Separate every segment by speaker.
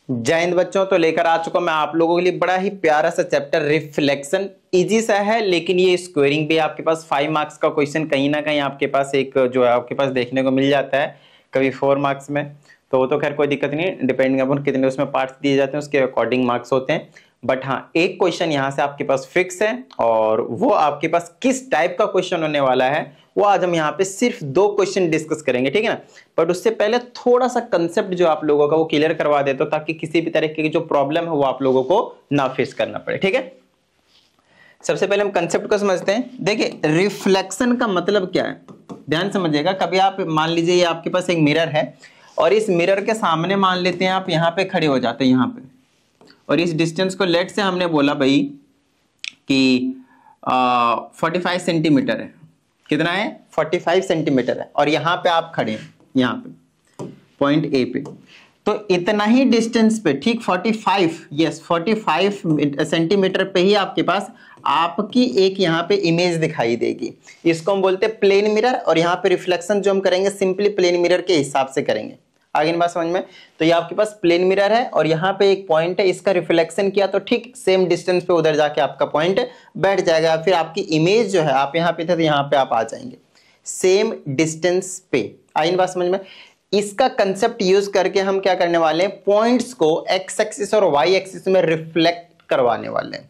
Speaker 1: जय हिंद बच्चों। तो लेकर आ चुका मैं आप लोगों के लिए बड़ा ही प्यारा सा चैप्टर रिफ्लेक्शन। इजी सा है लेकिन ये स्क्वेयरिंग भी आपके पास 5 मार्क्स का क्वेश्चन कहीं ना कहीं आपके पास एक जो है आपके पास देखने को मिल जाता है, कभी 4 मार्क्स में। तो वो तो खैर कोई दिक्कत नहीं, डिपेंडिंग अपन कितने उसमें पार्ट्स दिए जाते हैं उसके अकॉर्डिंग मार्क्स होते हैं। बट हाँ, एक क्वेश्चन यहाँ से आपके पास फिक्स है और वो आपके पास किस टाइप का क्वेश्चन होने वाला है वो आज हम यहाँ पे सिर्फ 2 क्वेश्चन डिस्कस करेंगे, ठीक है ना। बट उससे पहले थोड़ा सा कंसेप्ट जो आप लोगों का वो क्लियर करवा देता हूं ताकि किसी भी तरह की जो प्रॉब्लम है वो आप लोगों को ना फेस करना पड़े, ठीक है। सबसे पहले हम कंसेप्ट को समझते हैं। देखिए रिफ्लेक्शन का मतलब क्या है, ध्यान समझिएगा। कभी आप मान लीजिए ये आपके पास एक मिरर है और इस मिरर के सामने मान लेते हैं आप यहाँ पे खड़े हो जाते हैं यहाँ पे, और इस डिस्टेंस को लेट से हमने बोला भाई कि 45 सेंटीमीटर है। कितना है? 45 सेंटीमीटर है और यहाँ पे आप खड़े हैं, यहाँ पे पॉइंट ए पे। तो इतना ही डिस्टेंस पे, ठीक 45 सेंटीमीटर पे ही आपके पास आपकी एक यहाँ पे इमेज दिखाई देगी। इसको हम बोलते हैं प्लेन मिरर, और यहाँ पे रिफ्लेक्शन जो हम करेंगे सिंपली प्लेन मिरर के हिसाब से करेंगे। आगे बात समझ में। तो ये आपके पास प्लेन मिरर है और यहाँ पे एक पॉइंट है, इसका रिफ्लेक्शन किया तो ठीक सेम डिस्टेंस पे उधर जाके आपका पॉइंट बैठ जाएगा। फिर आपकी इमेज जो है, आप यहाँ पे थे तो यहाँ पे आप आ जाएंगे सेम डिस्टेंस पे। आई बात समझ में। इसका कंसेप्ट यूज करके हम क्या करने वाले हैं, पॉइंट्स को एक्स एक्सिस और वाई एक्सिस में रिफ्लेक्ट करवाने वाले हैं।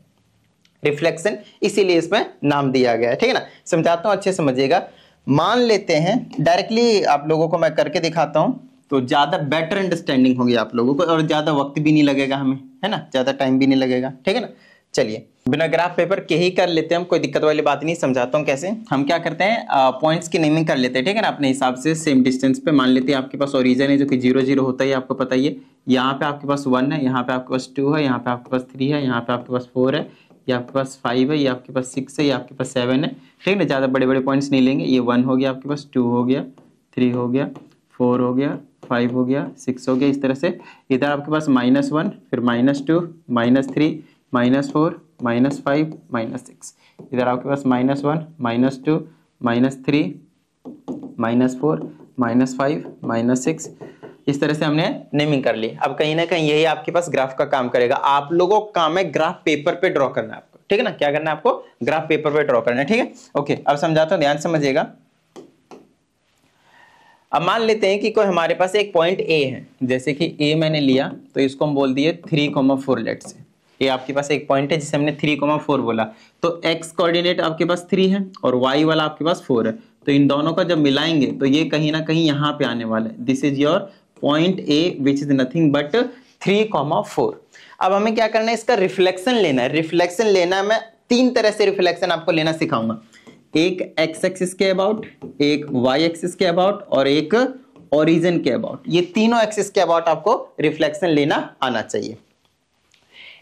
Speaker 1: रिफ्लेक्शन इसीलिए इसमें नाम दिया गया है, ठीक है ना। समझाता हूं, अच्छे समझिएगा। मान लेते हैं डायरेक्टली आप लोगों को मैं करके दिखाता हूं तो ज्यादा बेटर अंडरस्टैंडिंग होगी आप लोगों को और ज्यादा वक्त भी नहीं लगेगा हमें, है ना, ज्यादा टाइम भी नहीं लगेगा, ठीक है ना। चलिए बिना ग्राफ पेपर के ही कर लेते हैं हम, कोई दिक्कत वाली बात नहीं। समझाता हूँ कैसे। हम क्या करते हैं, पॉइंट्स की नेमिंग कर लेते हैं, ठीक है ना, अपने हिसाब से सेम डिस्टेंस पे। मान लेते हैं आपके पास ओरिजिन है जो कि 0 0 होता है, आपको पता ही है। यहाँ पे आपके पास 1 है, यहाँ पे आपके पास 2 है, यहाँ पे आपके पास 3 है, यहाँ पे आपके पास 4 है, ये आपके पास 5 है, ये आपके पास 6 है, ये आपके पास 7 है, ठीक है ना। ज्यादा बड़े बड़े पॉइंट्स नहीं लेंगे। ये 1 हो गया आपके पास, 2 हो गया, 3 हो गया, 4 हो गया, 5 हो गया, 6 हो गया। इस तरह से इधर आपके पास -1, फिर -2, -3, -4, -5, -6। इधर आपके पास -1, -2, -3, -4, -5, -6। इस तरह से हमने नेमिंग कर ली। अब कहीं ना कहीं यही आपके पास ग्राफ का काम करेगा। आप लोगों का काम है ग्राफ पेपर पे ड्रॉ करना है आपको, ठीक है ना। क्या करना है आपको? ग्राफ पेपर पे ड्रॉ करना है, ठीक है। ओके, अब समझाता हूं, ध्यान समझिएगा। अब मान लेते हैं कि कोई हमारे पास एक पॉइंट ए है, जैसे कि ए मैंने लिया तो इसको हम बोल दिए 3,4 लेट से। ये आपके पास एक पॉइंट है जिसे हमने 3,4 बोला। तो एक्स कोऑर्डिनेट आपके पास 3 है और वाई वाला आपके पास 4 है। तो इन दोनों का जब मिलाएंगे तो ये कहीं ना कहीं यहाँ पे आने वाला है। This is your point A which is nothing but 3,4। अब हमें क्या करना है, इसका रिफ्लेक्शन लेना है। रिफ्लेक्शन लेना है, मैं 3 तरह से रिफ्लेक्शन आपको लेना सिखाऊंगा। एक एक्स एक्सिस के अबाउट, एक वाई एक्सिस के अबाउट और एक ओरिजिन के अबाउट। ये तीनों एक्सिस के अबाउट आपको रिफ्लेक्शन लेना आना चाहिए।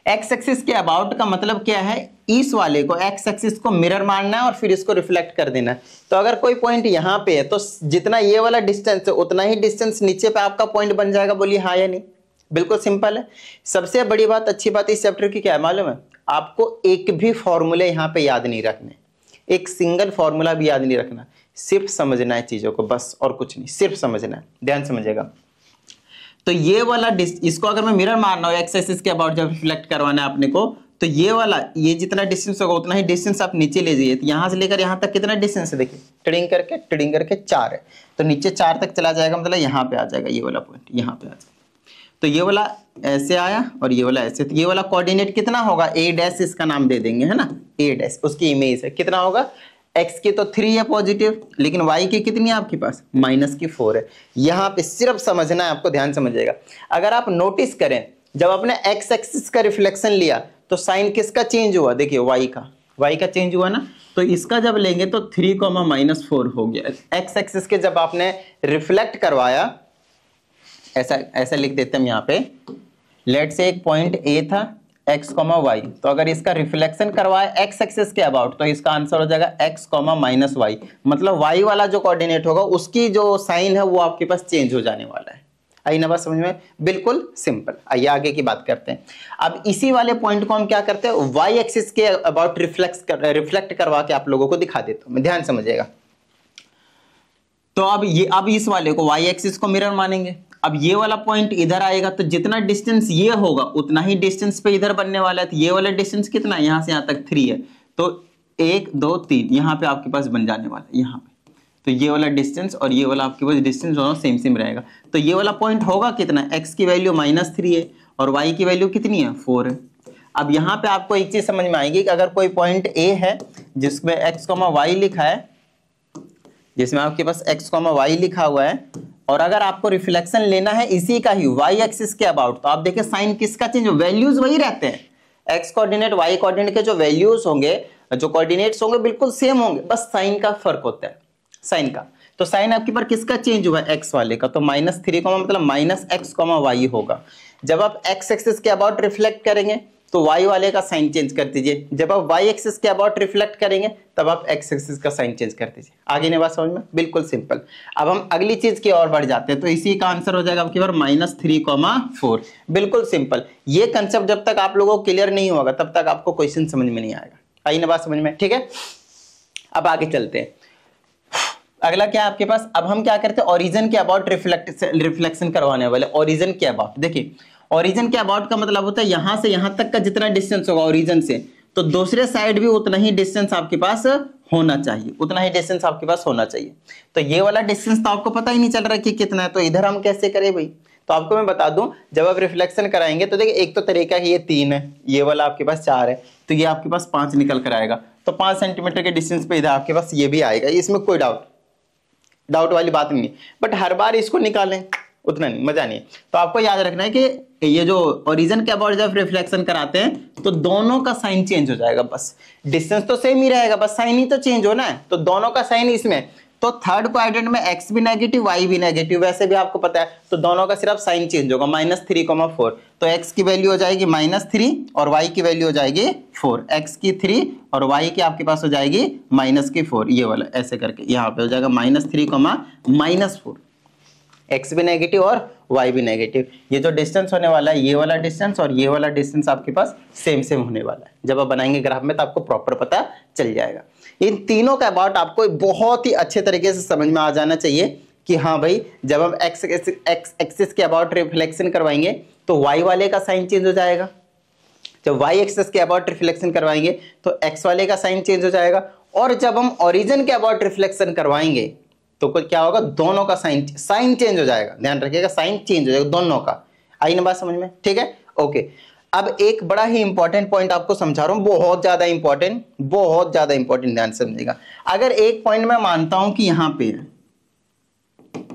Speaker 1: एक्स एक्सिस के अबाउट का मतलब क्या है, इस वाले को एक्स एक्सिस को मिरर मारना है और फिर इसको रिफ्लेक्ट कर देना है। तो अगर कोई पॉइंट यहाँ पे है तो जितना ये वाला डिस्टेंस है उतना ही डिस्टेंस नीचे पे आपका पॉइंट बन जाएगा। बोलिए हाँ या नहीं। बिल्कुल सिंपल है। सबसे बड़ी बात, अच्छी बात इस चैप्टर की क्या है मालूम है आपको, एक भी फॉर्मूले यहाँ पे याद नहीं रखने, एक सिंगल फॉर्मूला भी याद नहीं रखना, सिर्फ समझना है चीजों को, बस और कुछ नहीं, सिर्फ समझना है। ध्यान समझिएगा। तो ये वाला इसको अगर मैं मिरर मारना हो एक्स एक्सिस के अबाउट जब रिफ्लेक्ट करवाना है अपने को, तो ये वाला ये जितना डिस्टेंस होगा उतना ही डिस्टेंस आप नीचे ले जाइए। तो यहां से लेकर यहां तक कितना डिस्टेंस है, देखिए ट्रेडिंग करके 4 है। तो नीचे 4 तक चला जाएगा, मतलब यहाँ पे आ जाएगा ये वाला पॉइंट, यहाँ पे आ जाएगा। तो ये वाला ऐसे आया और ये वाला ऐसे। तो ये वाला कोऑर्डिनेट कितना होगा, ए डैश इसका नाम दे देंगे, है ना, ए डैश उसकी इमेज है। कितना होगा, x की तो 3 है पॉजिटिव, लेकिन y की कितनी है आपके पास, -4 है। यहाँ पे सिर्फ समझना है आपको, ध्यान समझिएगा। अगर आप नोटिस करें जब आपने x एक्सिस का रिफ्लेक्शन लिया तो साइन किसका चेंज हुआ, देखिए y का चेंज हुआ ना। तो इसका जब लेंगे तो 3,-4 हो गया। x एक्सिस के जब आपने रिफ्लेक्ट करवाया, ऐसा लिख देते हैं यहाँ पे, लेट से एक पॉइंट a था x, y। तो अगर इसका रिफ्लेक्शन करवाए x एक्सिस के अबाउट तो इसका आंसर हो जाएगा x, -y। मतलब y वाला जो कोऑर्डिनेट होगा उसकी जो साइन है वो आपके पास चेंज हो जाने वाला है। आई ना बात समझ में, बिल्कुल सिंपल। आइए आगे की बात करते हैं। अब इसी वाले पॉइंट को हम क्या करते हैं, y एक्सिस के अबाउट रिफ्लेक्ट करवा के आप लोगों को दिखा देता हूं मैं, ध्यान समझिएगा। तो अब इस वाले को y एक्सिस को मिरर मानेंगे। अब ये वाला पॉइंट इधर आएगा तो जितना डिस्टेंस ये होगा उतना ही डिस्टेंस पे इधर बनने वाला है। तो ये वाला डिस्टेंस कितना है, यहाँ से यहाँ तक 3 है, तो 1 2 3 यहाँ पे आपके पास बन जाने वाला है यहाँ पे। तो ये वाला डिस्टेंस और ये वाला आपके पास डिस्टेंस दोनों सेम सेम रहेगा। तो ये वाला पॉइंट होगा कितना, x की वैल्यू -3 है और y की वैल्यू कितनी है, 4 है। अब यहाँ पे आपको एक चीज समझ में आएगी कि अगर कोई पॉइंट A है जिसमें x, y लिखा है, जिसमें आपके पास x, y लिखा हुआ है, और अगर आपको रिफ्लेक्शन लेना है इसी का ही y एक्सिस के अबाउट, तो आप देखिए साइन किसका चेंज, वैल्यूज वही रहते हैं। x कोऑर्डिनेट y कोऑर्डिनेट के जो वैल्यूज होंगे, जो कोऑर्डिनेट्स होंगे बिल्कुल सेम होंगे, बस साइन का फर्क होता है, साइन का। तो साइन आपके पर किसका चेंज हुआ है, x वाले का, तो -3 मतलब -x, y होगा। जब आप x एक्सिस के अबाउट रिफ्लेक्ट करेंगे तो y वाले का साइन चेंज कर दीजिए, जब आप y एक्सिस के अबाउट रिफ्लेक्ट करेंगे तब आप x एक्सिस का साइन चेंज कर दीजिए। आगे नहीं बात समझ में, बिल्कुल सिंपल। अब हम अगली चीज की ओर बढ़ जाते हैं, तो इसी का आंसर हो जाएगा आपके बार -3, 4, बिल्कुल सिंपल। ये कंसेप्ट जब तक आप लोगों को क्लियर नहीं होगा तब तक आपको क्वेश्चन समझ में नहीं आएगा। आई ना बात समझ में, ठीक है। अब आगे चलते हैं, अगला क्या है आपके पास, अब हम क्या करते हैं, ओरिजिन के अबाउट रिफ्लेक्शन करवाने वाले। ओरिजिन के अबाउट, देखिए ओरिजिन के अबाउट का मतलब होता है यहां से यहां तक का जितना डिस्टेंस होगा ओरिजिन से, तो दूसरे साइड भी उतना ही डिस्टेंस आपके पास होना चाहिए, उतना ही डिस्टेंस आपके पास होना चाहिए। तो ये वाला डिस्टेंस तो आपको पता ही नहीं चल रहा कि कितना है, तो इधर हम कैसे करें भाई। तो आपको मैं बता दूं, जब आप रिफ्लेक्शन कराएंगे तो देखिए एक तो तरीका है, ये 3 है, ये वाला आपके पास 4 है, तो ये आपके पास 5 निकल कर आएगा। तो 5 सेंटीमीटर के डिस्टेंस पे इधर आपके पास ये भी आएगा, इसमें कोई डाउट वाली बात नहीं है। बट हर बार इसको निकालें उतना नहीं, मजा नहीं है। तो आपको याद रखना है कि ये जो ओरिजिन के अबाउट जब रिफ्लेक्शन कराते हैं तो दोनों का साइन चेंज हो जाएगा, बस डिस्टेंस तो सेम ही रहेगा, बस साइन ही तो चेंज होना है। तो दोनों का साइन इसमें, तो थर्ड क्वाड्रेंट में x भी नेगेटिव y भी नेगेटिव, वैसे भी आपको पता है, तो दोनों का सिर्फ साइन चेंज होगा, -3, 4। तो x की वैल्यू हो जाएगी -3 और y की वैल्यू हो जाएगी 4, x की 3 और y की आपके पास हो जाएगी -4, ये वाला ऐसे करके यहाँ पे हो जाएगा -3, -4, x भी नेगेटिव और y भी नेगेटिव। ये जो डिस्टेंस होने वाला है, ये वाला डिस्टेंस और ये वाला डिस्टेंस आपके पास सेम सेम होने वाला है। जब आप बनाएंगे ग्राफ में तो आपको प्रॉपर पता चल जाएगा। इन तीनों का अबाउट आपको बहुत ही अच्छे तरीके से समझ में आ जाना चाहिए कि हाँ भाई, जब हम x एक्सिस के अबाउट रिफ्लेक्शन करवाएंगे तो y वाले का साइन चेंज हो जाएगा, जब y एक्सिस के अबाउट रिफ्लेक्शन करवाएंगे तो x वाले का साइन चेंज हो जाएगा, और जब हम ओरिजिन के अबाउट रिफ्लेक्शन करवाएंगे तो क्या होगा, दोनों का साइन चेंज हो जाएगा। ध्यान रखिएगा, साइन चेंज हो जाएगा दोनों का। आई ना बात समझ में, ठीक है, ओके। अब एक बड़ा ही इंपॉर्टेंट पॉइंट आपको समझा रहा हूं, बहुत ज्यादा इंपॉर्टेंट, ध्यान समझिएगा। अगर एक पॉइंट मैं मानता हूं कि यहां पे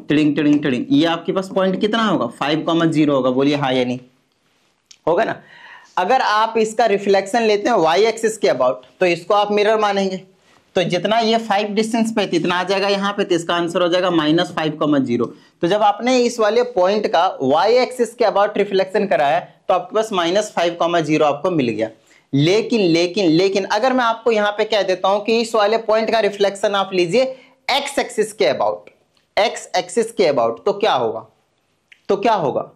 Speaker 1: टिडिंग ये आपके पास पॉइंट कितना होगा, 5,0 होगा, बोलिए हाँ या नहीं, होगा ना। अगर आप इसका रिफ्लेक्शन लेते हैं y एक्सिस के अबाउट तो इसको आप मिरर मानेंगे, तो जितना ये 5 डिस्टेंस पे इतना आ जाएगा यहाँ पे, तो इसका आंसर हो जाएगा -5,0। तो जब आपने इस वाले पॉइंट का y एक्सिस के अबाउट रिफ्लेक्शन कराया तो आपके पास -5,0 आपको मिल गया। लेकिन अगर मैं आपको यहाँ पे कह देता हूं कि इस वाले पॉइंट का रिफ्लेक्शन आप लीजिए x एक्सिस के अबाउट, तो क्या होगा,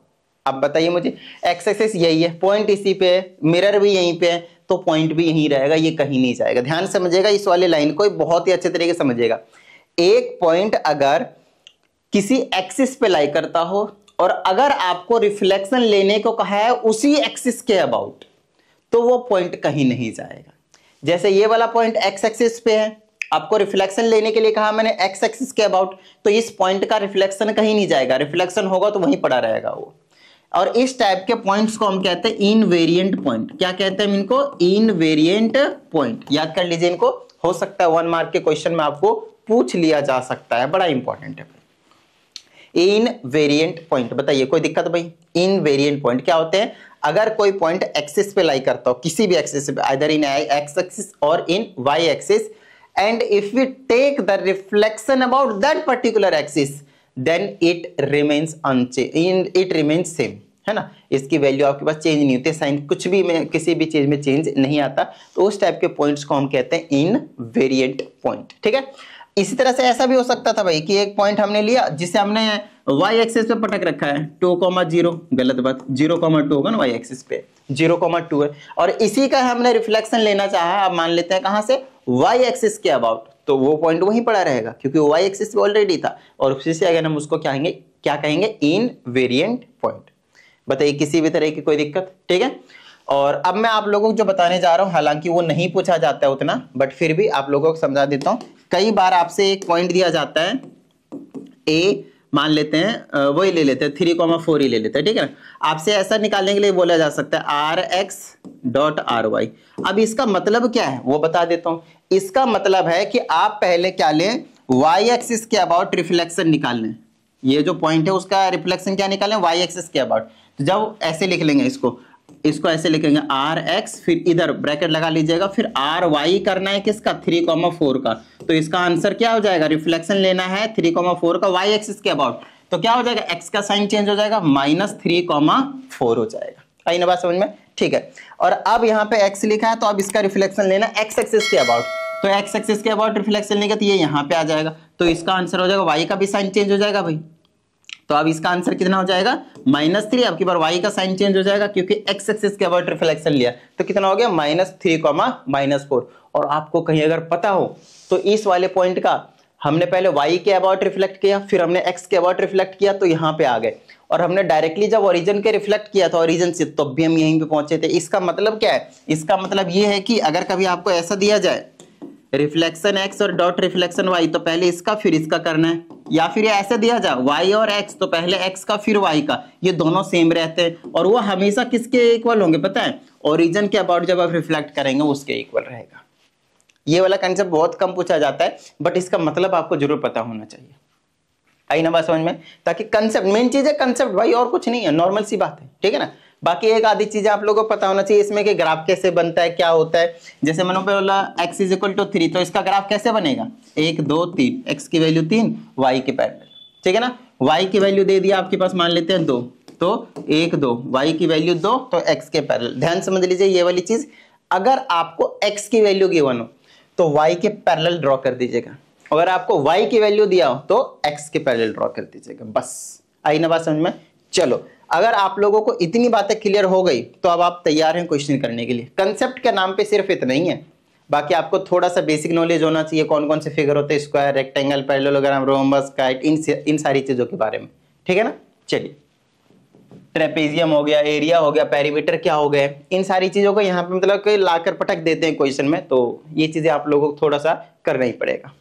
Speaker 1: अब बताइए मुझे। x एक्सिस यही है, पॉइंट इसी पे है, मिरर भी यहीं पे है, तो पॉइंट भी यहीं रहेगा, ये कहीं नहीं जाएगा। ध्यान समझिएगा, इस वाले लाइन को बहुत ही अच्छे तरीके से समझिएगा। एक पॉइंट अगर किसी एक्सिस पे लाई करता हो और अगर आपको रिफ्लेक्शन लेने को कहा है उसी एक्सिस के अबाउट, तो वो पॉइंट कहीं नहीं जाएगा। जैसे ये वाला पॉइंट x एक्सिस पे है, आपको रिफ्लेक्शन लेने के लिए कहा मैंने x एक्सिस के अबाउट, तो इस पॉइंट का रिफ्लेक्शन कहीं नहीं जाएगा, रिफ्लेक्शन होगा तो वहीं पड़ा रहेगा वो। और इस टाइप के पॉइंट्स को हम कहते हैं इनवेरिएंट पॉइंट। क्या कहते हैं इनको, इनवेरिएंट पॉइंट। याद कर लीजिए इनको, हो सकता है 1 मार्क के क्वेश्चन में आपको पूछ लिया जा सकता है, बड़ा इंपॉर्टेंट है। इनवेरिएंट पॉइंट, बताइए कोई दिक्कत भाई। इनवेरिएंट पॉइंट क्या होते हैं, अगर कोई पॉइंट एक्सिस पे लाई करता हो, किसी भी एक्सिस पे, आइदर इन x एक्सिस और in y axis, and if we take the reflection about that particular axis, then it remains same, है ना। इसकी वैल्यू आपके पास चेंज नहीं होती, साइन कुछ भी में, किसी भी चीज में चेंज नहीं आता, तो उस टाइप के पॉइंट्स को हम कहते हैं इनवेरिएंट पॉइंट, ठीक है। इसी तरह से ऐसा भी हो सकता था भाई कि एक पॉइंट हमने लिया जिसे हमने y एक्सिस पे पटक रखा है, 2,0, गलत बात, 0,2 होगा ना, y एक्सिस पे 0,2 है, और इसी का हमने रिफ्लेक्शन लेना चाहा, आप मान लेते हैं कहां से, y एक्सिस के अबाउट, तो वो पॉइंट वहीं पड़ा रहेगा क्योंकि y एक्सिस पे ऑलरेडी था, और उसी से अगर हम उसको क्या कहेंगे क्या कहेंगे, इनवेरिएंट पॉइंट। बताइए किसी भी तरह की कोई दिक्कत, ठीक है। और अब मैं आप लोगों को जो बताने जा रहा हूं, हालांकि वो नहीं पूछा जाता है उतना, बट फिर भी आप लोगों को समझा देता हूं। कई बार आपसे एक पॉइंट दिया जाता है, ए मान लेते हैं, वही ले लेते हैं 3,4 ही ले लेते हैं, ठीक है ना। आपसे ऐसा निकालने के लिए बोला जा सकता है r x dot r y. अब इसका मतलब क्या है वो बता देता हूं। इसका मतलब है कि आप पहले क्या लें, वाई एक्सिस के अबाउट रिफ्लेक्शन निकाल लें। ये जो पॉइंट है उसका रिफ्लेक्शन क्या निकालें, वाई एक्सिस के अबाउट। तो जब ऐसे लिख लेंगे इसको ऐसे लिखेंगे आर एक्स, फिर इधर ब्रैकेट लगा लीजिएगा, फिर आर वाई करना है किसका, 3,4 का। तो इसका आंसर क्या हो जाएगा, रिफ्लेक्शन लेना है 3,4 का वाई एक्सिस के अबाउट। तो क्या हो जाएगा, एक्स का साइन चेंज हो जाएगा, -3,4 हो जाएगा। आई ना बात समझ में, ठीक है। और अब यहाँ पे एक्स लिखा है, तो अब इसका रिफ्लेक्शन लेना एक्स एक्सिस के अबाउट। तो एक्स एक्सिस के अबाउट रिफ्लेक्शन लेंगे तो ये यहाँ पे आ जाएगा, तो इसका आंसर हो जाएगा, वाई का भी साइन चेंज हो जाएगा भाई। तो अब इसका आंसर कितना हो जाएगा, -3। अब की बार y का साइन चेंज हो जाएगा क्योंकि x एक्सिस के अबाउट रिफ्लेक्शन लिया, तो कितना हो गया, -3, -4। और आपको कहीं अगर पता हो तो इस वाले पॉइंट का हमने पहले y के अबाउट रिफ्लेक्ट किया, फिर हमने x के अबाउट रिफ्लेक्ट किया, तो यहाँ पे आ गए। और हमने डायरेक्टली जब ओरिजिन के रिफ्लेक्ट किया था ओरिजिन से, तब भी हम यहीं पे पहुंचे थे। इसका मतलब क्या है, इसका मतलब ये है कि अगर कभी आपको ऐसा दिया जाए रिफ्लेक्शन x और डॉट रिफ्लेक्शन y, तो पहले इसका फिर इसका करना है। या फिर ये ऐसे दिया जाए y और x, तो पहले x का फिर y का, ये दोनों सेम रहते हैं। और वो हमेशा किसके इक्वल होंगे पता है, ओरिजिन के अबाउट जब आप रिफ्लेक्ट करेंगे उसके इक्वल रहेगा। ये वाला कंसेप्ट बहुत कम पूछा जाता है, बट इसका मतलब आपको जरूर पता होना चाहिए। आई ना बात समझ में, ताकि कंसेप्ट, मेन चीज है कंसेप्ट भाई, और कुछ नहीं है, नॉर्मल सी बात है, ठीक है ना। बाकी एक आधी चीजें आप लोगों को पता होना चाहिए इसमें, कि ग्राफ कैसे बनता है, क्या होता है। जैसे मैंने बोला x = 3, तो इसका ग्राफ कैसे बनेगा, 1 2 3, x की वैल्यू 3, y के पैरेलल, ठीक है ना। y की वैल्यू दे दिया आपके पास, मान लेते हैं 2, तो 1 2, y की वैल्यू 2, तो x के पैरेलल। ध्यान समझ लीजिए ये वाली चीज, अगर आपको x की वैल्यू गिवन हो तो y के पैरेलल ड्रॉ कर दीजिएगा, अगर आपको y की वैल्यू दिया हो तो x के पैरेलल ड्रॉ कर दीजिएगा, बस। आई ना बात समझ में। चलो, अगर आप लोगों को इतनी बातें क्लियर हो गई तो अब आप तैयार हैं क्वेश्चन करने के लिए। कंसेप्ट के नाम पे सिर्फ इतना ही है, बाकी आपको थोड़ा सा बेसिक नॉलेज होना चाहिए, कौन कौन से फिगर होते हैं, square, rectangle, parallelogram, rhombus, kite, इन सारी चीजों के बारे में, ठीक है ना। चलिए, ट्रेपेजियम हो गया, एरिया हो गया, पेरीमीटर क्या हो गए, इन सारी चीजों को यहाँ पे मतलब लाकर पटक देते हैं क्वेश्चन में, तो ये चीजें आप लोगों को थोड़ा सा करना ही पड़ेगा।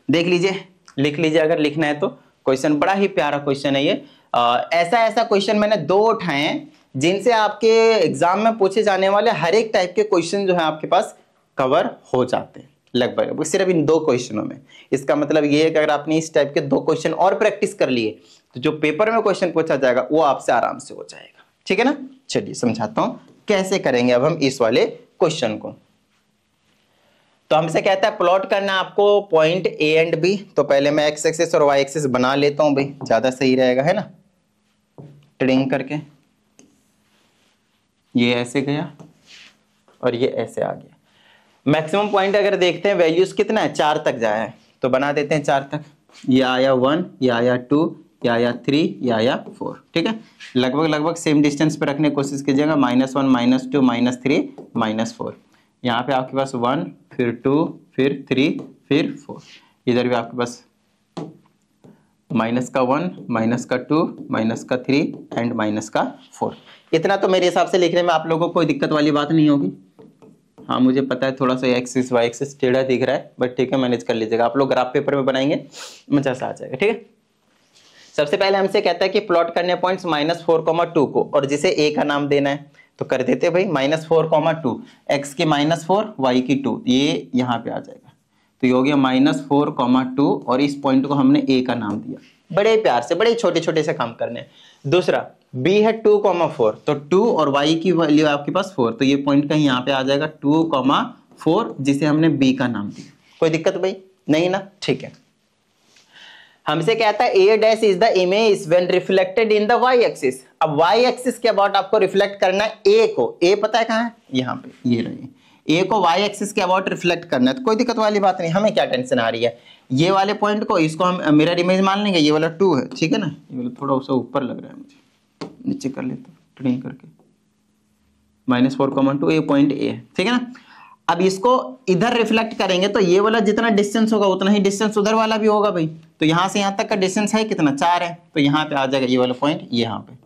Speaker 1: देख लीजिए, लिख लीजिए अगर लिखना है तो। क्वेश्चन बड़ा ही प्यारा क्वेश्चन है ये। ऐसा क्वेश्चन मैंने 2 उठाए हैं जिनसे आपके एग्जाम में पूछे जाने वाले हर एक टाइप के क्वेश्चन जो है आपके पास कवर हो जाते हैं लगभग, सिर्फ इन 2 क्वेश्चनों में। इसका मतलब ये है कि अगर आपने इस टाइप के 2 क्वेश्चन और प्रैक्टिस कर लिए तो जो पेपर में क्वेश्चन पूछा जाएगा वो आपसे आराम से हो जाएगा, ठीक है ना। चलिए समझाता हूं कैसे करेंगे अब हम इस वाले क्वेश्चन को। तो हमसे कहता है प्लॉट करना आपको पॉइंट ए एंड बी। तो पहले मैं एक्स एक्सिस और वाई एक्सिस बना लेता हूं भाई, ज्यादा सही रहेगा, है ना। ट्रिंग करके ये ऐसे गया और ये ऐसे आ गया। मैक्सिमम पॉइंट अगर देखते हैं वैल्यूज कितना है, 4 तक जाया है, तो बना देते हैं 4 तक। ये आया 1, ये आया 2, ये आया 3, ये आया 4, ठीक है। लगभग सेम डिस्टेंस पे रखने की कोशिश कीजिएगा, -1 -2 -3 -4। यहाँ पे आपके पास 1, फिर 2, फिर 3, फिर 4। इधर भी आपके पास -1, -2, -3 एंड -4। इतना तो मेरे हिसाब से लिखने में आप लोगों को कोई दिक्कत वाली बात नहीं होगी। हाँ मुझे पता है थोड़ा सा एक्सिस वाई एक्सिस टेढ़ा दिख रहा है, बट ठीक है, मैनेज कर लीजिएगा। आप लोग ग्राफ पेपर में बनाएंगे मजा सा आ जाएगा, ठीक है। सबसे पहले हमसे कहता है कि प्लॉट करने पॉइंट्स -4, 2 को, और जिसे ए का नाम देना है तो कर देते भाई -4, 2, x की -4, y की 2, ये यहाँ पे आ जाएगा। तो ये हो गया -4, 2, और इस पॉइंट को हमने a का नाम दिया। बड़े प्यार से, बड़े छोटे छोटे से काम करने हैं। दूसरा b है 2, 4, तो 2 और y की वैल्यू आपके पास 4, तो ये पॉइंट कहीं यहाँ पे आ जाएगा 2, 4, जिसे हमने b का नाम दिया। कोई दिक्कत भाई नहीं ना, ठीक है। हमसे कहता है a dash is the image when reflected in the y axis. अब y एक्सिस के अबाउट आपको रिफ्लेक्ट करना है a को। a पता है कहाँ है, यहाँ पे, ये रही। a को y एक्सिस के अबाउट रिफ्लेक्ट करना है, तो कोई दिक्कत वाली बात नहीं, हमें क्या टेंशन आ रही है। ये वाले पॉइंट को, इसको हम मिरर इमेज मान लेंगे, ये वाला 2 है, ठीक है ना। ये वाला थोड़ा सा ऊपर लग रहा है मुझे, नीचे कर लेता हूँ ट्रिम करके। -4, 2 ये पॉइंट a है, ठीक है ना। अब इसको इधर रिफ्लेक्ट करेंगे तो ये वाला जितना डिस्टेंस होगा उतना ही डिस्टेंस उधर वाला भी होगा भाई। तो यहां से यहां तक का डिस्टेंस है कितना, 4 है, तो यहां पे आ जाएगा ये वाला पॉइंट यहाँ पे,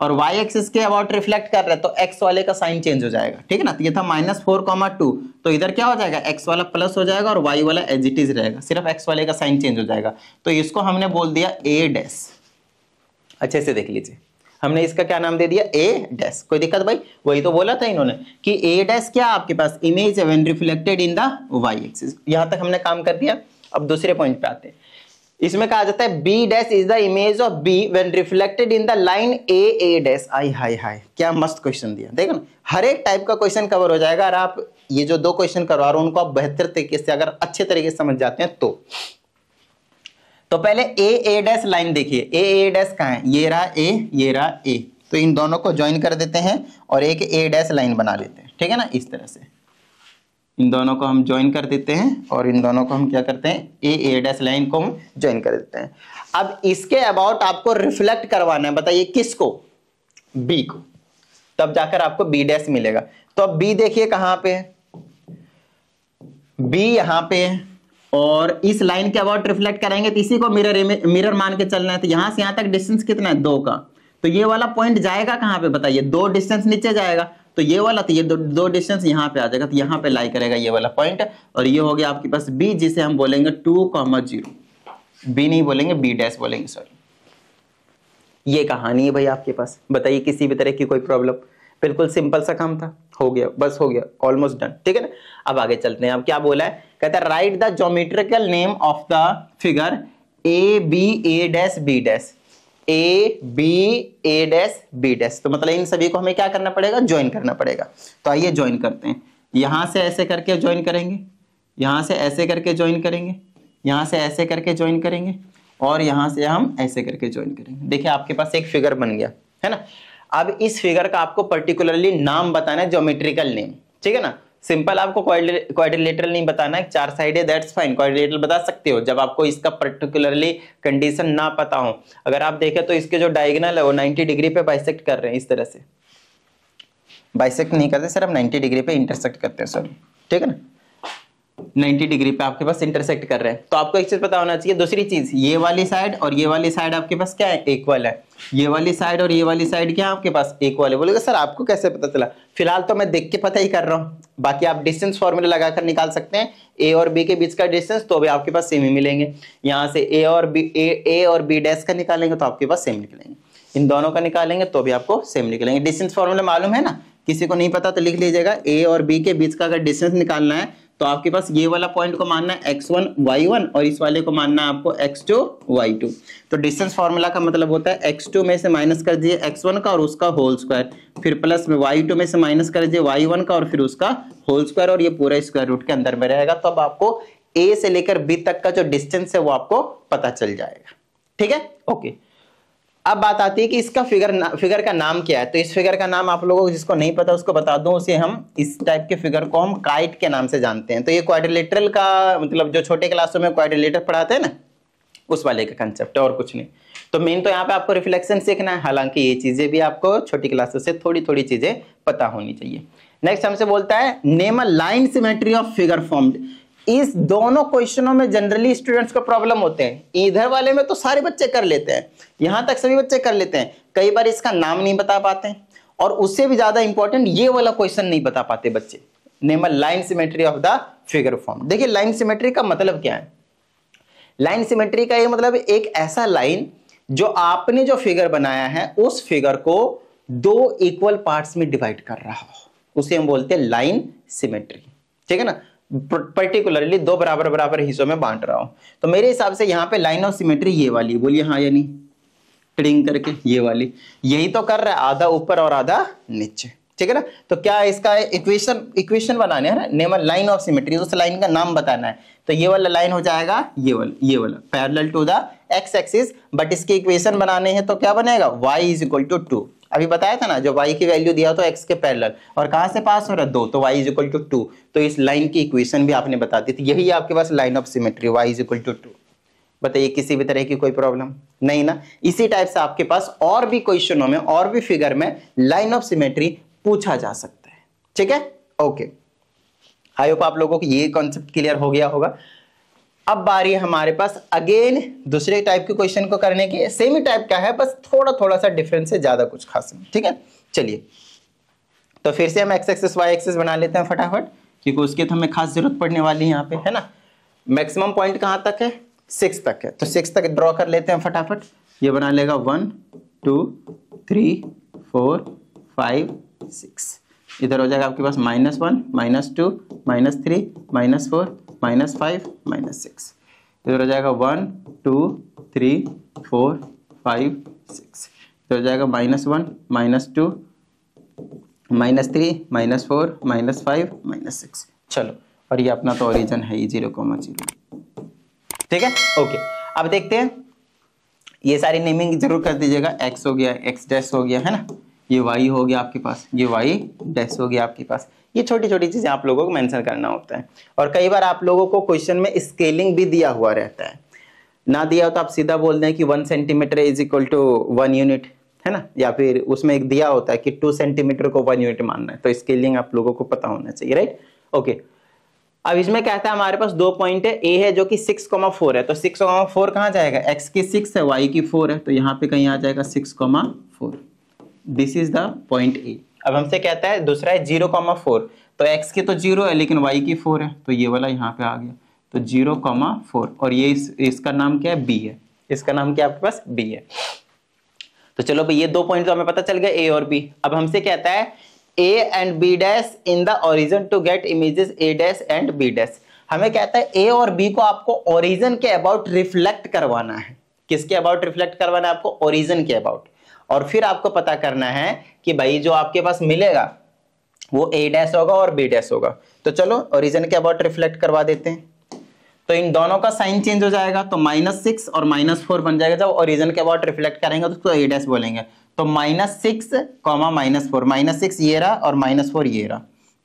Speaker 1: और y एक्सिस के अबाउट रिफ्लेक्ट कर रहा है तो x वाले का साइन चेंज हो जाएगा, ठीक है ना। तो ये था -4,2, तो इधर क्या हो जाएगा, x वाला प्लस हो जाएगा और y वाला एज इट इज रहेगा, सिर्फ x वाले का साइन चेंज हो जाएगा। तो इसको हमने बोल दिया a डैश। अच्छे से देख लीजिए, हमने इसका क्या नाम दे दिया, a डैश। कोई दिक्कत भाई, वही तो बोला था इन्होंने कि a डैश क्या आपके पास इमेज है when reflected in the y axis. यहां तक हमने काम कर दिया। अब दूसरे पॉइंट पे आते हैं। इसमें कहा जाता है b dash is the image of b when reflected in the line a dash. आई हाय हाय, क्या मस्त क्वेश्चन दिया, देखो ना, हर एक टाइप का क्वेश्चन कवर हो जाएगा। और आप ये जो 2 क्वेश्चन करवा रहे हो उनको आप बेहतर तरीके से अगर अच्छे तरीके से समझ जाते हैं तो पहले a डैश लाइन देखिए, a डैश कहाँ है, ये रहा a, ये रहा a, तो इन दोनों को ज्वाइन कर देते हैं और एक a डैश लाइन बना लेते हैं, ठीक है ना। इस तरह से इन दोनों को हम ज्वाइन कर देते हैं और इन दोनों को हम क्या करते हैं, a डैश लाइन को हम ज्वाइन कर देते हैं। अब इसके अबाउट आपको रिफ्लेक्ट करवाना है, बताइए किसको, b को, तब जाकर आपको b डैश मिलेगा। तो अब b देखिए कहां पे है, b यहां पे है और इस लाइन के अबाउट रिफ्लेक्ट करेंगे तो इसी को मिरर मान के चलना है। तो यहां से यहां तक डिस्टेंस कितना है, 2 का, तो ये वाला पॉइंट जाएगा कहां पे, बताइए, 2 डिस्टेंस नीचे जाएगा, तो ये वाला, तो ये दो डिस्टेंस यहाँ पे आ जाएगा, तो यहाँ पे लाई करेगा ये वाला पॉइंट, और ये हो गया आपके पास b, जिसे हम बोलेंगे 2,0, b नहीं बोलेंगे, b डैश बोलेंगे, सॉरी। ये कहानी है भाई आपके पास, बताइए किसी भी तरह की कोई प्रॉब्लम, बिल्कुल सिंपल सा काम था, हो गया, बस हो गया, ऑलमोस्ट डन, ठीक है ना। अब आगे चलते हैं। अब क्या बोला है, कहता है right the geometrical name of the figure a dash b dash, a dash b dash. तो मतलब इन सभी को हमें क्या करना पड़ेगा, ज्वाइन करना पड़ेगा। तो आइए ज्वाइन करते हैं। यहां से ऐसे करके ज्वाइन करेंगे, यहां से ऐसे करके ज्वाइन करेंगे, यहां से ऐसे करके ज्वाइन करेंगे, और यहां से हम ऐसे करके ज्वाइन करेंगे। देखिए आपके पास एक फिगर बन गया है ना। अब इस फिगर का आपको पर्टिकुलरली नाम बताना है, ज्योमेट्रिकल नेम, ठीक है ना। सिंपल आपको क्वाड्रिलेटरल नहीं बताना है, 4 साइड है दैट्स फाइन, क्वाड्रिलेटरल बता सकते हो जब आपको इसका पर्टिकुलरली कंडीशन ना पता हो। अगर आप देखें तो इसके जो डायगोनल है वो 90 डिग्री पे बाइसेक्ट कर रहे हैं, इस तरह से बाइसेक्ट नहीं करते, सिर्फ 90 डिग्री पे इंटरसेक्ट करते हैं, सॉरी, ठीक है ना, 90 डिग्री पे आपके पास इंटरसेक्ट कर रहे हैं। तो आपको एक चीज पता होना चाहिए। दूसरी चीज, ये वाली साइड और ये वाली साइड आपके पास क्या है, इक्वल है। ये वाली साइड और ये वाली साइड क्या है आपके पास, इक्वल है। बोलेगा सर आपको कैसे पता चला, फिलहाल तो मैं देख के पता ही कर रहा हूँ, बाकी आप डिस्टेंस फॉर्मूला लगाकर निकाल सकते हैं। ए और बी के बीच का डिस्टेंस तो भी आपके पास सेम ही मिलेंगे। यहाँ से ए और बी डैश का निकालेंगे तो आपके पास सेम निकलेंगे, इन दोनों का निकालेंगे तो भी आपको सेम निकलेंगे। डिस्टेंस फॉर्मूला मालूम है ना, किसी को नहीं पता तो लिख लीजिएगा। ए और बी के बीच का अगर डिस्टेंस निकालना है तो आपके पास ये वाला पॉइंट को मानना है x1 y1 और इस वाले को मानना है आपको x2 y2। तो डिस्टेंस फॉर्मूला का मतलब होता है x2 में से माइनस कर दीजिए x1 का और उसका होल स्क्वायर, फिर प्लस में y2 में से माइनस कर दीजिए y1 का और फिर उसका होल स्क्वायर, और ये पूरा स्क्वायर रूट के अंदर में रहेगा। तो अब आपको a से लेकर b तक का जो डिस्टेंस है वो आपको पता चल जाएगा, ठीक है, ओके। अब बात आती है कि इसका फिगर का नाम क्या है। तो इस फिगर का नाम आप लोगों को जिसको नहीं पता उसको बता दूं, उसे हम इस टाइप के फिगर को हम काइट के नाम से जानते हैं। तो ये क्वाड्रिलेटरल का मतलब जो छोटे क्लासों में क्वाड्रिलेटर पढ़ाते हैं ना, उस वाले का कंसेप्ट है और कुछ नहीं। तो मेन तो यहाँ पे आपको रिफ्लेक्शन सीखना है, हालांकि ये चीजें भी आपको छोटी क्लासों से थोड़ी थोड़ी चीजें पता होनी चाहिए। नेक्स्ट हमसे बोलता है name a line symmetry of figure formed. इस दोनों क्वेश्चनों में जनरली स्टूडेंट्स को प्रॉब्लम होते हैं। इधर वाले में तो सारे बच्चे कर लेते हैं, यहां तक सभी बच्चे कर लेते हैं, कई बार इसका नाम नहीं बता पाते हैं, और उससे भी ज्यादा इंपॉर्टेंट ये वाला क्वेश्चन नहीं बता पाते बच्चे। Name a line symmetry of the figure form. देखिए लाइन सिमेट्री का मतलब क्या है। लाइन सिमेट्री का ये मतलब एक ऐसा लाइन जो आपने जो फिगर बनाया है उस फिगर को 2 इक्वल पार्ट्स में डिवाइड कर रहा हो, उसे हम बोलते हैं लाइन सिमेट्री, ठीक है ना। पर्टिकुलरली 2 बराबर बराबर हिस्सों में बांट रहा हूं। तो मेरे हिसाब से यहाँ पे लाइन ऑफ सिमेट्री ये वाली, बोलिए हाँ या नहीं, ट्रिंग करके ये वाली, यही तो कर रहा है, आधा ऊपर और आधा नीचे, ठीक है ना। तो क्या इसका इक्वेशन बनाने है ना, name a line of symmetry, उस लाइन का नाम बताना है। तो ये वाला लाइन हो जाएगा ये वाला parallel to the x axis, but इसके इक्वेशन बनाने हैं तो क्या बनेगा, y = 2। अभी बताया था ना, जो y की वैल्यू दिया तो x के पैरेलल, और कहां से पास हो रहा है 2, तो y = 2। तो इस लाइन की इक्वेशन भी आपने बता दी थी, यही आपके पास लाइन ऑफ सिमेट्री, y = 2। बताइए किसी भी तरह की कोई प्रॉब्लम नहीं ना। इसी टाइप से आपके पास और भी क्वेश्चनों में और भी फिगर में लाइन ऑफ सिमेट्री पूछा जा सकता है, ठीक है, ओके। आई होप आप लोगों को ये कॉन्सेप्ट क्लियर हो गया होगा। अब बारी है हमारे पास अगेन दूसरे टाइप के क्वेश्चन को करने की। सेम ही टाइप का है, बस थोड़ा थोड़ा सा डिफरेंस है, ज्यादा कुछ खास नहीं। ठीक है, चलिए तो फिर से हम एक्स एक्सिस वाई एक्सिस बना लेते हैं फटाफट, क्योंकि उसकी तो हमें खास जरूरत पड़ने वाली है यहाँ पे, है ना। मैक्सिमम पॉइंट कहाँ तक है, 6 तक है, तो 6 तक ड्रॉ कर लेते हैं फटाफट। ये बना लेगा 1 2 3 4 5 6। इधर हो जाएगा आपके पास -1 -2 -3 -4 -5 -6। इधर हो जाएगा 1 2 3 4 5 6। इधर हो जाएगा -1 -2 -3 -4 -5 -6। चलो, और ये अपना तो ओरिजिन है 0,0। ठीक है, ओके। अब देखते हैं, ये सारी नेमिंग जरूर कर दीजिएगा। x हो गया, x डैश हो गया, है ना, ये y हो गया आपके पास, ये y डैश हो गया आपके पास। ये छोटी छोटी चीजें आप लोगों को मेंशन करना होता है। और कई बार आप लोगों को क्वेश्चन में स्केलिंग भी दिया हुआ रहता है, ना दिया हो तो आप सीधा बोल दें कि 1 centimetre is equal to 1 unit, है ना, या फिर उसमें एक दिया होता है कि 2 सेंटीमीटर को 1 यूनिट मानना है, तो स्केलिंग आप लोगों को पता होना चाहिए, राइट। ओके, अब इसमें कहता है हमारे पास 2 पॉइंट है, ए है जो कि 6,4 है, तो 6,4 कहाँ जाएगा, x की 6 है, y की 4 है, तो यहाँ पे कहीं आ जाएगा 6,4। This is the point A. अब हमसे कहता है दूसरा है 0,4, तो x की तो 0 है लेकिन y की 4 है, तो ये वाला यहाँ पे आ गया, तो 0,4। और ये इसका नाम क्या है, b है, इसका नाम क्या आपके पास b है। तो चलो भाई, ये 2 पॉइंट तो हमें पता चल गया, a और b। अब हमसे कहता है a and b dash in the origin to get images a dash and b dash। हमें कहता है a और b को आपको ओरिजिन के अबाउट रिफ्लेक्ट करवाना है। किसके अबाउट रिफ्लेक्ट करवाना है आपको, ओरिजिन के अबाउट। और फिर आपको पता करना है कि भाई जो आपके पास मिलेगा वो a डैश होगा और b डैश होगा। तो चलो ओरिजिन के अबाउट रिफ्लेक्ट करवा देते हैं। तो इन दोनों का साइन चेंज हो जाएगा, तो -6 और -4 बन जाएगा। जब ओरिजिन के अबाउट रिफ्लेक्ट करेंगे तो उसको a डैश बोलेंगे। तो -6, -4, -6 ये रहा और -4 ये रहा,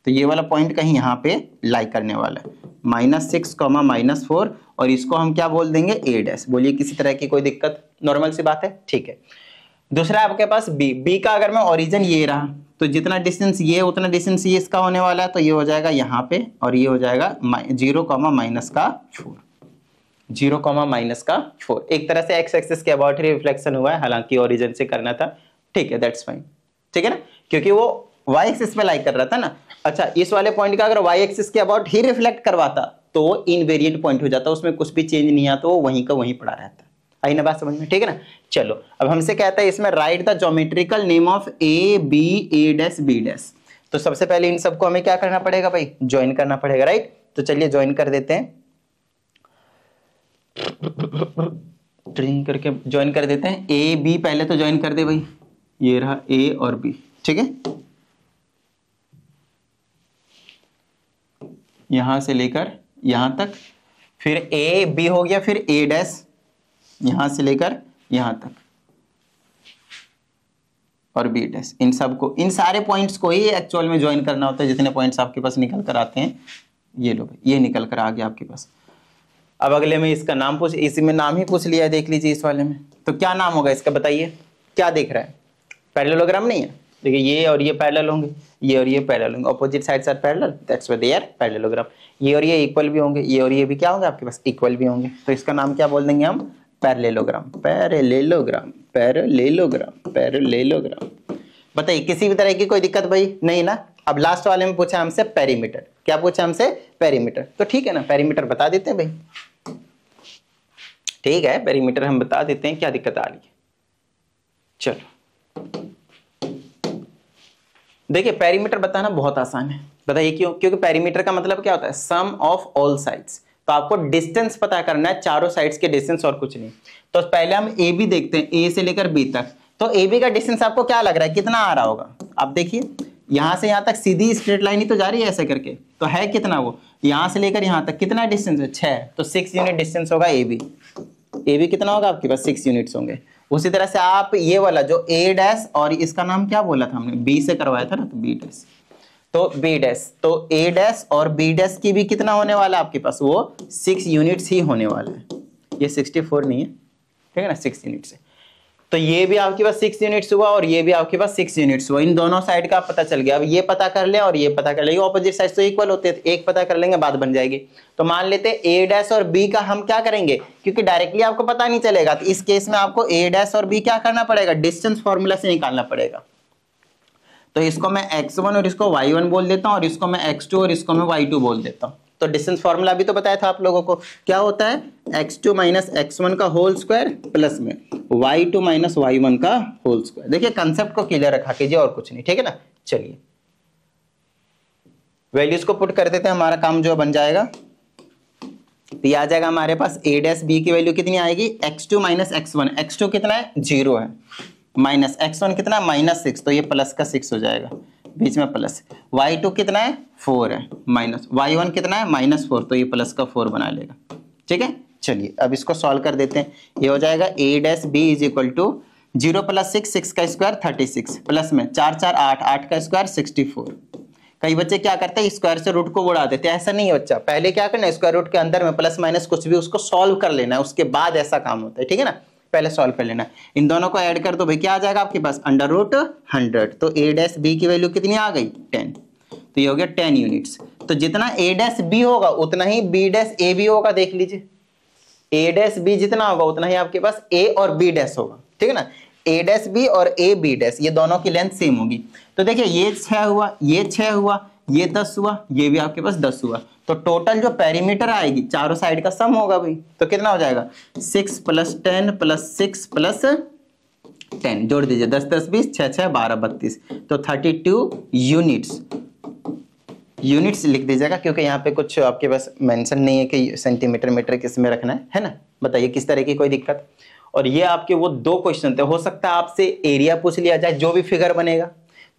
Speaker 1: तो ये वाला पॉइंट कहीं यहाँ पे लाई करने वाला है, -6, -4, और इसको हम क्या बोल देंगे, a डैश। बोलिए किसी तरह की कोई दिक्कत, नॉर्मल सी बात है, ठीक है। दूसरा आपके पास b का अगर मैं ओरिजिन ये रहा, तो जितना डिस्टेंस ये उतना डिस्टेंस ये इसका होने वाला है, तो ये हो जाएगा यहाँ पे, और ये हो जाएगा 0, -4। 0, -4 एक तरह से x एक्सिस के अबाउट ही रिफ्लेक्शन हुआ है, हालांकि ओरिजिन से करना था, ठीक है, दैट्स फाइन, ठीक है ना, क्योंकि वो y एक्सिस पे लाई कर रहा था ना। अच्छा, इस वाले पॉइंट का अगर y एक्सिस के अबाउट ही रिफ्लेक्ट करवाता तो वो इनवेरिएंट पॉइंट हो जाता, उसमें कुछ भी चेंज नहीं आता, वो वहीं का वहीं पड़ा रहता। आई ना बात समझ में, ठीक है ना। चलो, अब हमसे कहता है इसमें right the geometrical name of a b a dash b dash. तो सबसे पहले इन सबको हमें क्या करना पड़ेगा भाई, ज्वाइन करना पड़ेगा, राइट। तो चलिए ज्वाइन कर देते हैं, करके ज्वाइन कर देते हैं। ए बी पहले तो ज्वाइन कर दे भाई, ये रहा ए और बी, ठीक है, यहां से लेकर यहां तक, फिर ए बी हो गया, फिर ए डैश यहां से लेकर यहां तक, और बी डैश। इन सबको, इन सारे पॉइंट्स को ही एक्चुअल में ज्वाइन करना होता है। जितने पॉइंट्स आपके पास निकल कर आते हैं, ये लो भाई, ये निकल कर आ गया आपके पास। अब अगले में इसका नाम पूछ, इसी में नाम ही पूछ लिया, देख लीजिए इस वाले में। तो क्या नाम होगा इसका, बताइए क्या देख रहा है, पैरेललोग्राम नहीं है, देखिए ये और ये पैरेलल होंगे, ये और ये पैरेलल होंगे, opposite sides are parallel, that's why they are parallelogram. ये और ये इक्वल भी होंगे, ये और ये भी क्या होंगे आपके पास, इक्वल भी होंगे। तो इसका नाम क्या बोल देंगे हम, पैरेललोग्राम, पैरेललोग्राम, पैरेललोग्राम, पैरेललोग्राम। बताइए किसी भी तरह की कोई दिक्कत भाई नहीं ना। अब लास्ट वाले में पूछा हमसे पेरीमीटर, क्या पूछा हमसे, पेरीमीटर। तो ठीक है ना, पेरीमीटर बता देते हैं भाई, ठीक है, पेरीमीटर हम बता देते हैं, क्या दिक्कत आ रही है। चलो देखिए, पेरीमीटर बताना बहुत आसान है, बताइए क्यों, क्योंकि पेरीमीटर का मतलब क्या होता है, सम ऑफ ऑल साइड्स। तो आपको डिस्टेंस पता करना है, चारों साइड्स के डिस्टेंस और कुछ नहीं। तो पहले हम ए बी देखते हैं, ए से लेकर बी तक। तो ए बी का डिस्टेंस आपको क्या लग रहा है, कितना आ रहा होगा, आप देखिए यहां से यहां तक सीधी स्ट्रेट लाइन ही तो जा रही है ऐसे करके, तो है कितना वो, यहां से लेकर यहां तक कितना डिस्टेंस है, 6, तो 6 यूनिट डिस्टेंस होगा ए बी कितना होगा आपके पास, 6 यूनिट्स होंगे। उसी तरह से आप ये वाला जो ए डैश, और इसका नाम क्या बोला था हमने, बी से करवाया था ना, तो बी डैश, तो बी डैश, तो ए डैश और बी डैश की भी कितना होने वाला है आपके पास, वो 6 यूनिट्स ही होने वाला है, ये 64 नहीं है, ठीक है ना, 6 यूनिट्स है। तो ये भी आपके पास 6 यूनिट्स हुआ और ये भी आपके पास 6 यूनिट्स हुआ। इन दोनों साइड का पता चल गया। अब ये पता कर ले और ये पता कर लेंगे, ऑपोजिट साइड तो इक्वल होते हैं, एक पता कर लेंगे बात बन जाएगी। तो मान लेते हैं ए डैश और बी का हम क्या करेंगे, क्योंकि डायरेक्टली आपको पता नहीं चलेगा, तो इस केस में आपको ए डैश और बी क्या करना पड़ेगा, डिस्टेंस फॉर्मूला से निकालना पड़ेगा। तो इसको मैं x1 और इसको y1 बोल देता हूं और इसको मैं x2 और इसको मैं y2 बोल देता हूं। तो डिस्टेंस फॉर्मूला भी तो बताया था आप लोगों को, क्या होता है x2 माइनस x1 का होल स्क्वायर प्लस में y2 माइनस y1 का होल स्क्वायर। देखिए कंसेप्ट को क्लियर रखा कीजिए और कुछ नहीं, ठीक है ना। चलिए वैल्यूज को पुट कर देते हैं, हमारा काम जो बन जाएगा। तो ये आ जाएगा हमारे पास a डैश b की वैल्यू कितनी आएगी, x2 माइनस x1, x2 कितना है 0 है, माइनस x1 कितना माइनस 6, तो ये प्लस का 6 हो जाएगा, बीच में प्लस। y2 कितना है 4 है, माइनस y1 कितना है -4, तो ये प्लस का 4 बना लेगा, ठीक है। चलिए अब इसको सॉल्व कर देते हैं। ये हो जाएगा a dash b is equal to 0 plus 6, 6 का स्क्वायर 36, प्लस में 4 4 8, 8 का स्क्वायर 64। कई बच्चे क्या करते हैं स्क्वायर से रूट को उड़ा देते हैं, ऐसा नहीं है बच्चा। पहले क्या करना है, स्क्वायर रूट के अंदर में प्लस माइनस कुछ भी उसको सॉल्व कर लेना है, उसके बाद ऐसा काम होता है, ठीक है ना। पहले सॉल्व कर लेना। इन दोनों को ऐड कर दो भाई, क्या आ जाएगा आपके पास √100। तो a डैश b की वैल्यू कितनी आ गई 10, तो ये हो गया 10 यूनिट्स। तो जितना a डैश b होगा उतना ही b डैश a भी होगा, देख लीजिए a डैश b जितना होगा उतना ही आपके पास a और b डैश होगा, ठीक है ना। a डैश b और a b डैश ये दोनों की लेंथ सेम होगी। तो देखिए ये 6 हुआ, ये 6 हुआ, ये 10 हुआ, ये भी आपके पास 10 हुआ। तो टोटल जो पेरीमीटर आएगी चारों साइड का सम होगा भाई, तो कितना हो जाएगा 6 + 10 + 6 + 10 जोड़ दीजिए, 10 10 20, 6 6 12 32, तो 32 यूनिट्स लिख दीजिएगा, क्योंकि यहाँ पे कुछ आपके पास मेंशन नहीं है कि सेंटीमीटर मीटर किस में रखना है ना। बताइए किस तरह की कोई दिक्कत। और ये आपके वो 2 क्वेश्चन थे, हो सकता है आपसे एरिया पूछ लिया जाए, जो भी फिगर बनेगा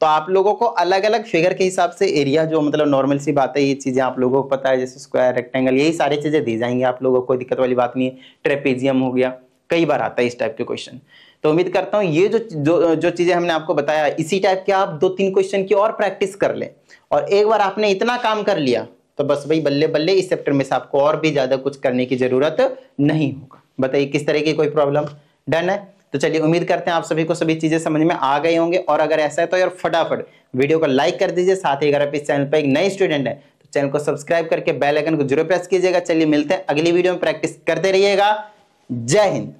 Speaker 1: तो आप लोगों को अलग अलग फिगर के हिसाब से एरिया, जो मतलब नॉर्मल सी बात है, ये चीजें आप लोगों को पता है, जैसे स्क्वायर रेक्टेंगल यही सारी चीजें दी जाएंगी आप लोगों को, कोई दिक्कत वाली बात नहीं है। ट्रेपेजियम हो गया, कई बार आता है इस टाइप के क्वेश्चन। तो उम्मीद करता हूँ ये जो चीजें हमने आपको बताया, इसी टाइप के आप 2-3 क्वेश्चन की और प्रैक्टिस कर लें। और एक बार आपने इतना काम कर लिया तो बस भाई बल्ले बल्ले, इस चैप्टर में से आपको और भी ज्यादा कुछ करने की जरूरत नहीं होगा। बताइए किस तरह की कोई प्रॉब्लम, डन है। तो चलिए उम्मीद करते हैं आप सभी को सभी चीजें समझ में आ गई होंगे। और अगर ऐसा है तो यार फटाफट वीडियो को लाइक कर दीजिए। साथ ही अगर आप इस चैनल पर एक नए स्टूडेंट है तो चैनल को सब्सक्राइब करके बेल आइकन को जरूर प्रेस कीजिएगा। चलिए मिलते हैं अगली वीडियो में, प्रैक्टिस करते रहिएगा। जय हिंद।